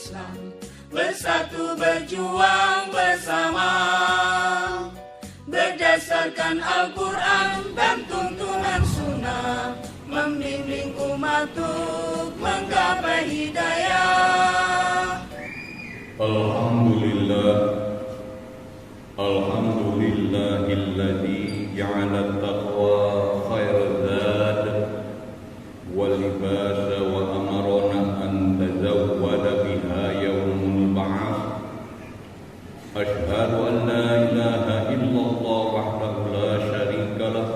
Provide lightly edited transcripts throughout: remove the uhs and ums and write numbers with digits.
Islam, bersatu berjuang bersama, berdasarkan Al-Quran dan tuntunan sunnah, membimbing umat untuk menggapai hidayah. Alhamdulillahilladzi ja'ala at-taqwa khairaz zad wal libasa wa amarna an tazawwada biha yaumul ba'ats. Asyhadu an la ilaha illallah wahdahu la syarika lah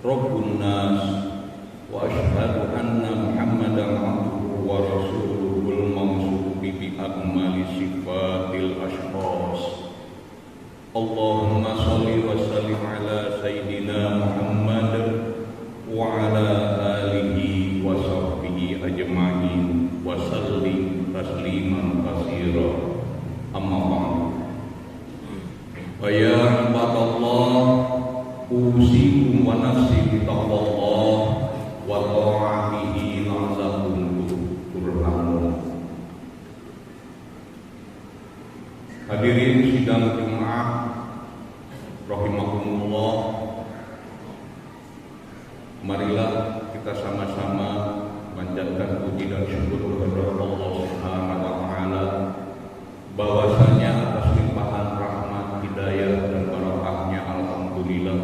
rabbun nas wa asyhadu anna muhammadan abduhu wa rasuluhul mawsufi bi akmali sifatil ashkhas. Allahumma salli wa sallim ala sayyidina Muhammad wa ala alihi wa sahbihi ajma'in wa sallim tasliman katsira. Amma ba'd. Wa ya ibadallah, usikum wa nafsi bi taqwallah wa ta'atihi la'allakum turhamun. Hadirin sidang Jumat rahimakumullah, marilah kita sama-sama panjatkan puji dan syukur kepada Allah Subhanahu wa taala bahwasanya atas limpahan rahmat, hidayah dan barakahnya, alhamdulillah,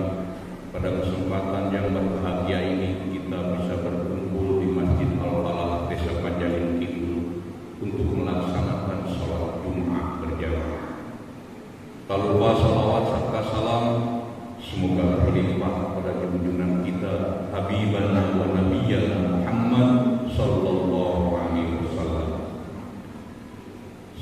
pada kesempatan yang berbahagia ini kita bisa berkumpul di Masjid Al-Falah Desa Panjalin Kidul untuk melaksanakan sholat Jumat berjamaah. Tak lupa salawat serta salam semoga berlimpah kepada junjungan kita Habibana wa Nabiyyana Muhammad sallallahu alaihi wasallam.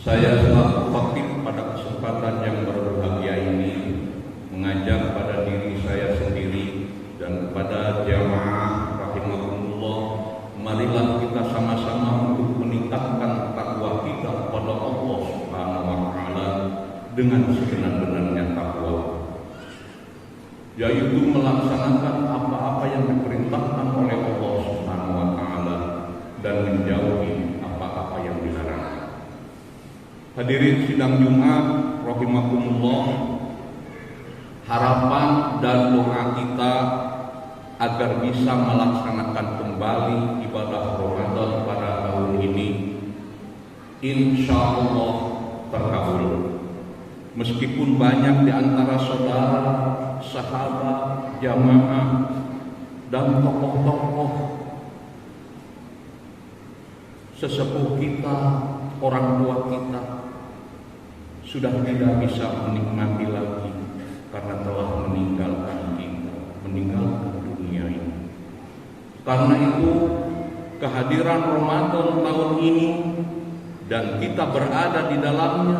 Saya selaku khatib pada kesempatan yang berbahagia ini mengajak pada diri saya sendiri dan kepada jamaah rahimakumullah, marilah kita sama-sama untuk meningkatkan takwa kita kepada Allah Subhanahu wa taala dengan sebenar-benarnya takwa, yaitu melaksanakan apa-apa yang diperintahkan oleh Allah Subhanahu wa taala dan menjauhi apa-apa yang dilarang. Hadirin sidang Jumat rahimakumullah, harapan dan doa kita agar bisa melaksanakan kembali ibadah Ramadan pada tahun ini insyaallah terkabul. Meskipun banyak di antara saudara, sahabat, jamaah, dan tokoh-tokoh sesepuh kita, orang tua kita sudah tidak bisa menikmati lagi karena telah meninggalkan kita, meninggalkan dunia ini. Karena itu kehadiran Ramadan tahun ini dan kita berada di dalamnya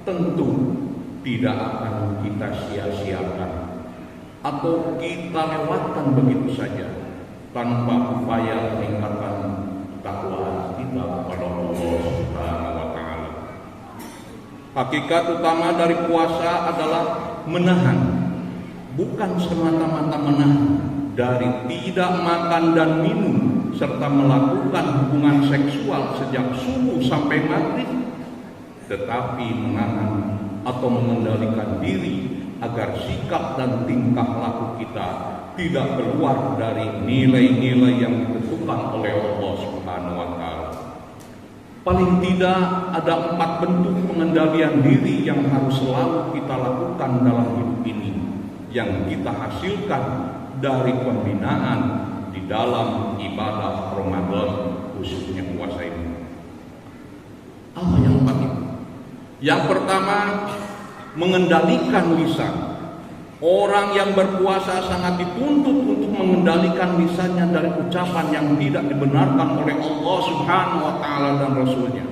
tentu tidak akan kita sia-siakan atau kita lewatkan begitu saja tanpa upaya meningkatkan takwa kita kepada Allah Subhanahu wa taala. Hakikat utama dari puasa adalah menahan, bukan semata-mata menahan dari tidak makan dan minum serta melakukan hubungan seksual sejak subuh sampai maghrib, tetapi menahan atau mengendalikan diri agar sikap dan tingkah laku kita tidak keluar dari nilai-nilai yang ditentukan oleh Allah Subhanahu wa taala. Paling tidak ada 4 bentuk pengendalian diri yang harus selalu kita lakukan dalam hidup ini, yang kita hasilkan dari pembinaan di dalam ibadah Ramadan, khususnya puasa ini. Apa yang paling? Yang pertama, mengendalikan lisan. Orang yang berpuasa sangat dituntut untuk mengendalikan lisannya dari ucapan yang tidak dibenarkan oleh Allah Subhanahu wa taala dan Rasulnya.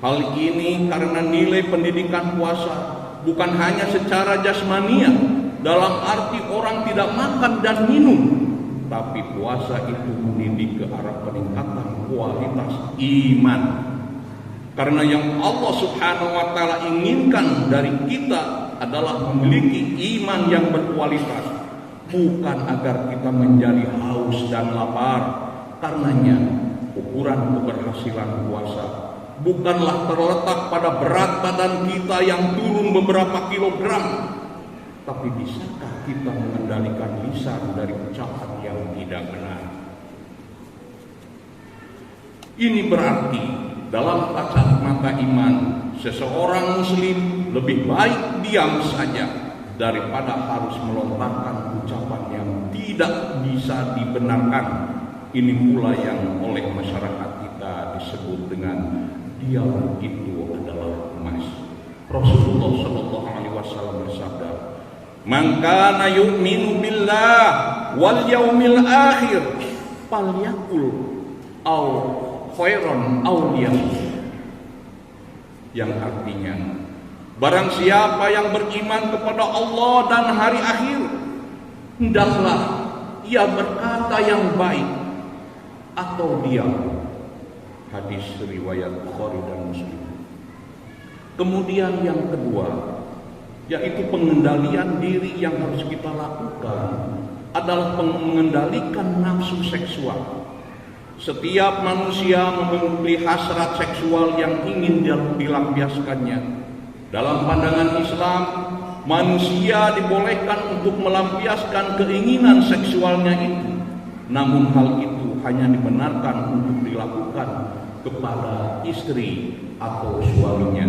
Hal ini karena nilai pendidikan puasa bukan hanya secara jasmania, dalam arti orang tidak makan dan minum, tapi puasa itu mendidik ke arah peningkatan kualitas iman. Karena yang Allah Subhanahu wa taala inginkan dari kita adalah memiliki iman yang berkualitas, bukan agar kita menjadi haus dan lapar. Karenanya ukuran keberhasilan puasa bukanlah terletak pada berat badan kita yang turun beberapa kilogram, tapi bisakah kita mengendalikan lisan dari ucapan yang tidak benar? Ini berarti dalam kacamata iman, seseorang muslim lebih baik diam saja daripada harus melontarkan ucapan yang tidak bisa dibenarkan. Ini pula yang oleh masyarakat kita disebut dengan diam itu adalah emas. Rasulullah Shallallahu Alaihi Wasallam bersabda, "Man kana yu'minu billah wal yaumil akhir, falyaqul au khairan aw liyasmut." Yang artinya, barang siapa yang beriman kepada Allah dan hari akhir, hendaklah ia berkata yang baik atau diam. Hadis riwayat Bukhari dan Muslim. Kemudian yang kedua, yaitu pengendalian diri yang harus kita lakukan adalah mengendalikan nafsu seksual. Setiap manusia memiliki hasrat seksual yang ingin dilampiaskannya. Dalam pandangan Islam, manusia dibolehkan untuk melampiaskan keinginan seksualnya itu. Namun hal itu hanya dibenarkan untuk dilakukan kepada istri atau suaminya.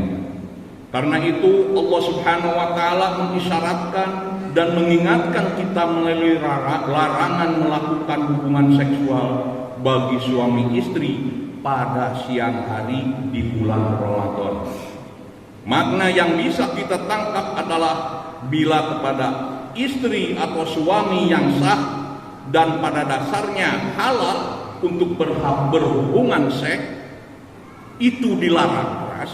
Karena itu Allah Subhanahu wa taala mengisyaratkan dan mengingatkan kita melalui larangan melakukan hubungan seksual bagi suami istri pada siang hari di bulan Ramadan. Makna yang bisa kita tangkap adalah bila kepada istri atau suami yang sah dan pada dasarnya halal untuk berhubungan seks itu dilarang keras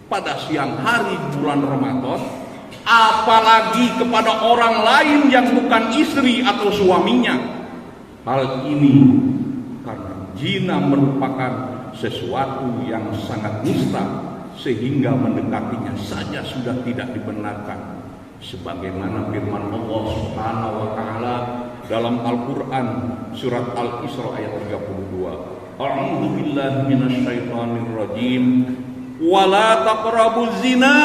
pada siang hari bulan Ramadan, apalagi kepada orang lain yang bukan istri atau suaminya. Hal ini karena zina merupakan sesuatu yang sangat nista, sehingga mendekatinya saja sudah tidak dibenarkan. Sebagaimana firman Allah Subhanahu wa taala dalam Al-Qur'an surat Al-Isra ayat 32. A'udzu billahi minasyaitonir rajim. Wa la taqrabuz zina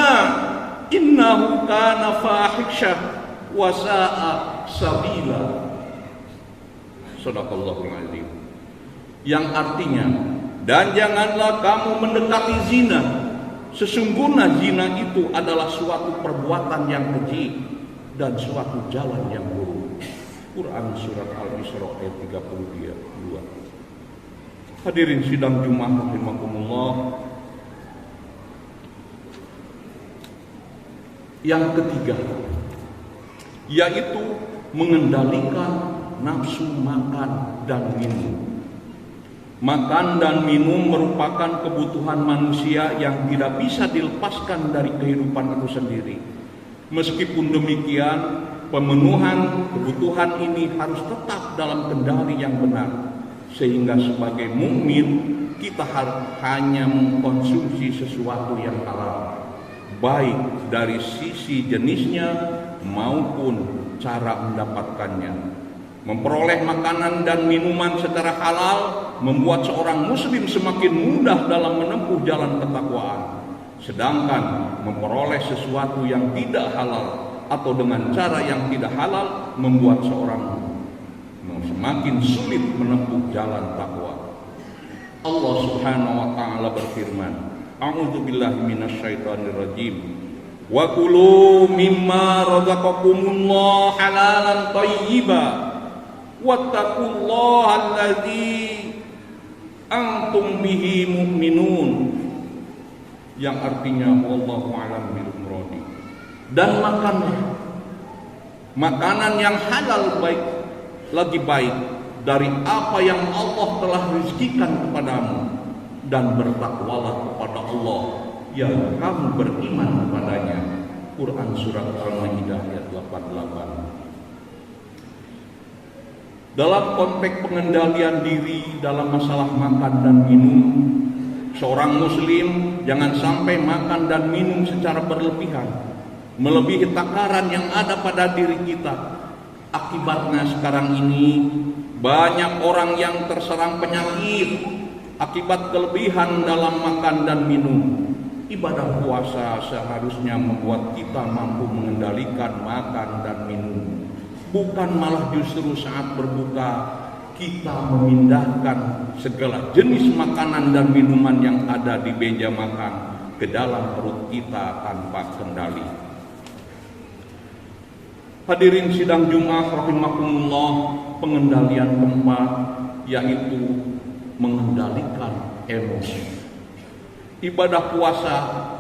innahu kana fahisyah wa sa'a sabila. Shadaqallahul azim. Yang artinya, dan janganlah kamu mendekati zina. Sesungguhnya zina itu adalah suatu perbuatan yang keji dan suatu jalan yang buruk. Quran surat Al-Isra ayat 32. Hadirin sidang Jumat rahimakumullah. Yang ketiga, yaitu mengendalikan nafsu makan dan minum. Makan dan minum merupakan kebutuhan manusia yang tidak bisa dilepaskan dari kehidupan itu sendiri. Meskipun demikian, pemenuhan kebutuhan ini harus tetap dalam kendali yang benar. Sehingga sebagai mukmin kita hanya mengkonsumsi sesuatu yang halal, baik dari sisi jenisnya maupun cara mendapatkannya. Memperoleh makanan dan minuman secara halal membuat seorang muslim semakin mudah dalam menempuh jalan ketakwaan. Sedangkan memperoleh sesuatu yang tidak halal atau dengan cara yang tidak halal membuat seorang semakin sulit menempuh jalan takwa. Allah Subhanahu wa taala berfirman, A'udzu billahi minasyaitonir rajim. Wa kulu mimma razaqakumullah halalan thayyiban wattaqullaha alladzi antum bihi mu'minun. Yang artinya wallahu a'lam bil muradi. Dan makanlah makanan yang halal lagi baik dari apa yang Allah telah rezekikan kepadamu, dan bertakwalah kepada Allah yang kamu beriman kepadanya. Quran surat Al-Maidah ayat 88. Dalam konteks pengendalian diri dalam masalah makan dan minum, seorang muslim jangan sampai makan dan minum secara berlebihan, melebihi takaran yang ada pada diri kita. Akibatnya sekarang ini banyak orang yang terserang penyakit akibat kelebihan dalam makan dan minum. Ibadah puasa seharusnya membuat kita mampu mengendalikan makan dan minum, bukan malah justru saat berbuka kita memindahkan segala jenis makanan dan minuman yang ada di meja makan ke dalam perut kita tanpa kendali. Hadirin sidang Jumat rahimakumullah, pengendalian keempat yaitu mengendalikan emosi. Ibadah puasa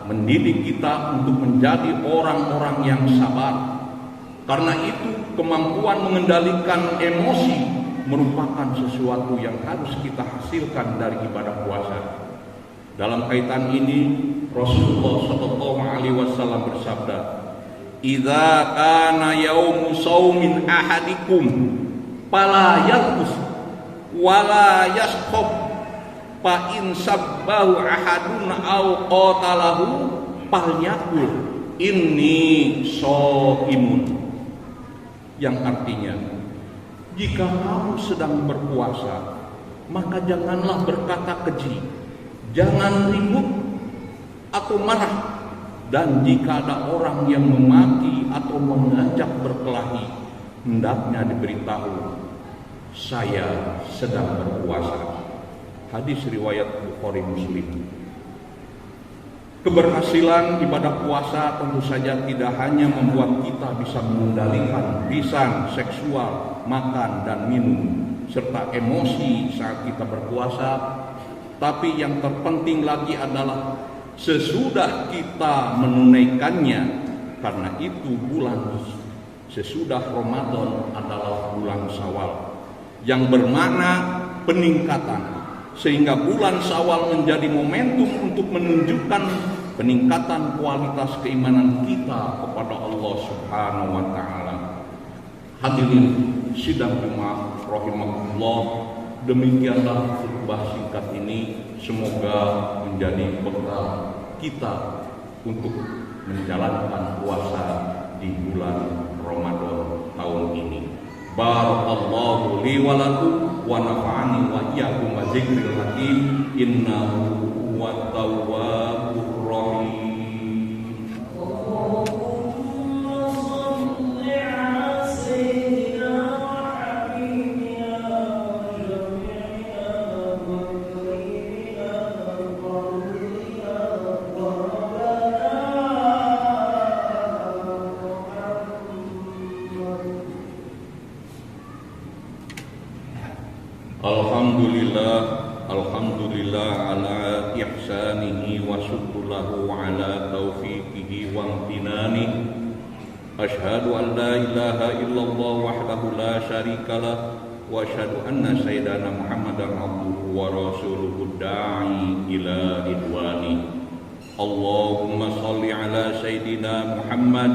mendidik kita untuk menjadi orang-orang yang sabar. Karena itu kemampuan mengendalikan emosi merupakan sesuatu yang harus kita hasilkan dari ibadah puasa. Dalam kaitan ini Rasulullah SAW bersabda, "Idza kana yaumu shaumin ahadikum fala yarkus wala yaskhab fa in sabbahu ahadun aw qatalahu falyaqul inni shaimun." Yang artinya, jika kamu sedang berpuasa, maka janganlah berkata keji, jangan ribut atau marah. Dan jika ada orang yang memaki atau mengajak berkelahi, hendaknya diberitahu, saya sedang berpuasa. Hadis riwayat Bukhari Muslim. Keberhasilan ibadah puasa tentu saja tidak hanya membuat kita bisa mengendalikan lisan, seksual, makan dan minum, serta emosi saat kita berpuasa, tapi yang terpenting lagi adalah sesudah kita menunaikannya. Karena itu bulan sesudah Ramadan adalah bulan Syawal yang bermakna peningkatan, sehingga bulan Syawal menjadi momentum untuk menunjukkan peningkatan kualitas keimanan kita kepada Allah Subhanahu wa taala. Hadirin sidang Jumat rahimakumullah, demikianlah khutbah singkat ini, semoga menjadi bekal kita untuk menjalankan puasa di bulan Ramadan tahun ini. Barakallahu li wa lakum wa nafa'ani wa iyyakum wa dzikril hakim, innahu huwat tawwabur rahim. Alhamdulillah ala ihsanihi wa syukurulahu ala taufiqihi wa amtinani. Ashhadu an la ilaha illallah wahdahu la syarikalah wa asyhadu anna sayyidana Muhammadan abduhu wa rasuluhu da'i ila ridwani. Allahumma salli ala sayyidina Muhammad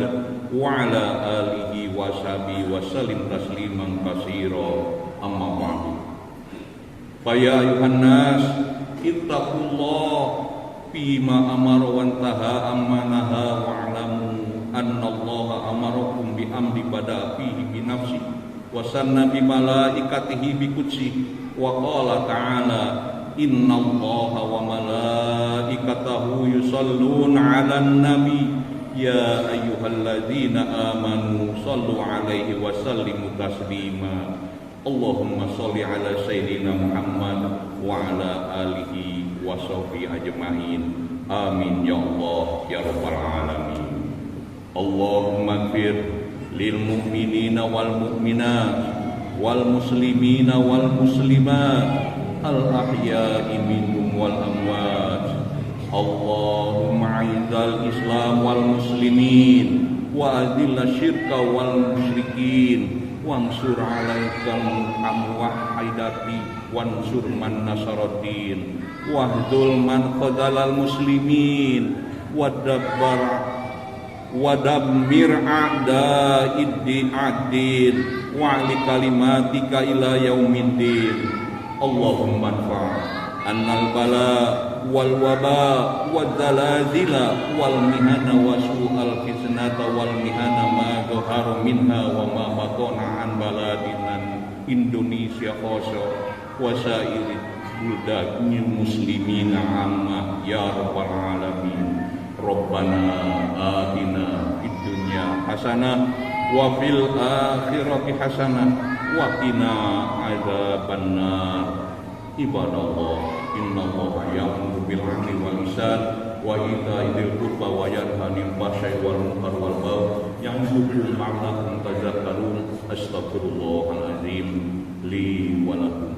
wa ala alihi wa sahbihi wa sallim tasliman katsira. Amma ba'du. Faya ayuhan nas ittaqullah fima amara wa antaha amma naha wa'lamu annallaha amarakum bi amri bada fihi bi nafsi wa sanna bi malaikatihi bi qudsi wa qala ta'ala innallaha wa malaikatahu yusalluna 'alan nabi ya ayyuhalladzina amanu sallu 'alaihi wa sallimu taslima. Allahumma sholli ala sayyidina Muhammad wa ala alihi wa sahbihi ajma'in. Amin ya Allah ya rabbal alamin. Allahumma ighfir lil mu'minina wal mu'minat wal muslimina wal muslimat al ahya'i minhum wal amwat. Allahumma a'izzal islam wal muslimin wa adilla syirka wal musyrikin wansur alaikal amwahidati wansur man nasaraddin wahdul man khadalal muslimin wadammir a'da'id wa'li kalimatika ila yaumiddin. Allahumma anfa' annal bala wal waba wal zalazila wal mihana wa su'al fitnata wal mihana ma zahara minha wa ma batana an baladina Indonesia khoso wa sa'iri buldani muslimina amma ya rabbal alamin. Rabbana atina fid dunya hasanah wa fil akhirati hasanah wa qina adzabannar. Ibadallah, innallaha ya'muru bil 'adli wal ihsan wa ita'i dzil qurba wa yanha 'anil fahsya'i wal munkar wal baghi ya'idzukum la'allakum tadhakkarun. Astaghfirullahal azim li wa lakum.